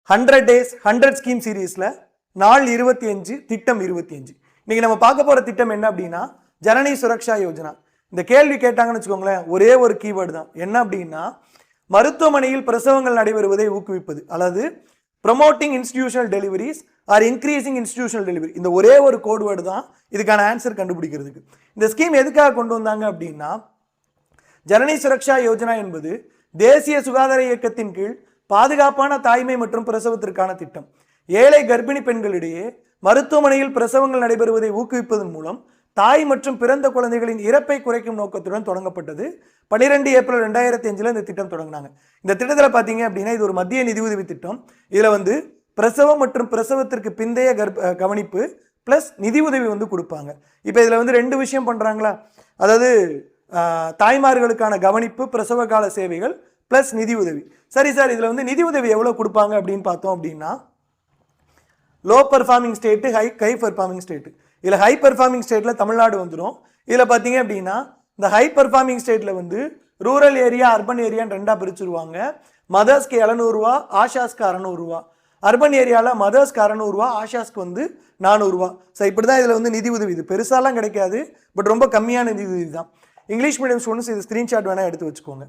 100 days 100 scheme சீரீஸில் நாள் 25 திட்டம் 25. இன்னைக்கு நம்ம பார்க்க போகிற திட்டம் என்ன அப்படின்னா ஜனனி சுரக்ஷா யோஜனா. இந்த கேள்வி கேட்டாங்கன்னு வச்சுக்கோங்களேன், ஒரே ஒரு கீவேர்டு தான். என்ன அப்படின்னா மருத்துவமனையில் பிரசவங்கள் நடைபெறுவதை ஊக்குவிப்பது, அல்லது promoting institutional deliveries or increasing institutional delivery. இந்த ஒரே ஒரு கோட் வேர்டு தான் இதுக்கான ஆன்சர் கண்டுபிடிக்கிறதுக்கு. இந்த ஸ்கீம் எதுக்காக கொண்டு வந்தாங்க அப்படின்னா, ஜனனி சுரக்ஷா யோஜனா என்பது தேசிய சுகாதார இயக்கத்தின் கீழ் பாதுகாப்பான தாய்மை மற்றும் பிரசவத்திற்கான திட்டம். ஏழை கர்ப்பிணி பெண்களிடையே மருத்துவமனையில் பிரசவங்கள் நடைபெறுவதை ஊக்குவிப்பதன் மூலம் தாய் மற்றும் பிறந்த குழந்தைகளின் இறப்பை குறைக்கும் நோக்கத்துடன் தொடங்கப்பட்டது. 12 ஏப்ரல் 2005 இந்த திட்டம் தொடங்கினாங்க. இந்த திட்டத்தில் பார்த்தீங்க அப்படின்னா இது ஒரு மத்திய நிதியுதவி திட்டம். இதில் பிரசவம் மற்றும் பிரசவத்திற்கு பிந்தைய கவனிப்பு பிளஸ் நிதி உதவி கொடுப்பாங்க. இப்போ இதில் 2 விஷயம் பண்ணுறாங்களா, அதாவது தாய்மார்களுக்கான கவனிப்பு, பிரசவ கால சேவைகள் பிளஸ் நிதி உதவி. சரி சார், இதில் நிதி உதவி எவ்வளோ கொடுப்பாங்க அப்படின்னு பார்த்தோம் அப்படின்னா, low performing state, high performing state. இதில் ஹை பர்ஃபார்மிங் ஸ்டேட்டில் தமிழ்நாடு வந்துடும். இதில் பார்த்தீங்க அப்படின்னா இந்த ஹை பர்ஃபார்மிங் ஸ்டேட்டில் ரூரல் ஏரியா, அர்பன் ஏரியான்னு 2ஆக பிரிச்சுருவாங்க. மதர்ஸ்க்கு 700 ரூபா, ஆஷாஸ்க்கு 600 ரூபா. அர்பன் ஏரியாவில் மதர்ஸ்க்கு 600 ரூபா, ஆஷாஸ்க்கு 400 ரூபா. ஸோ இப்படி தான் இதில் நிதி உதவி. இது பெருசாலாம் கிடைக்காது, பட் ரொம்ப கம்மியான நிதி உதவி தான். இங்கிலீஷ் மீடியம் ஸ்டூடெண்ட்ஸ் இது ஸ்க்ரீன்ஷாட் வேணால் எடுத்து வச்சுக்கோங்க.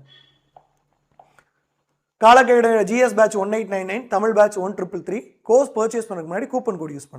காலக்கையோட GS batch 1899, Tamil batch 1333. Course purchase பண்ணுறதுக்கு முன்னாடி கூப்பன் கோட் யூஸ் பண்ணுங்க.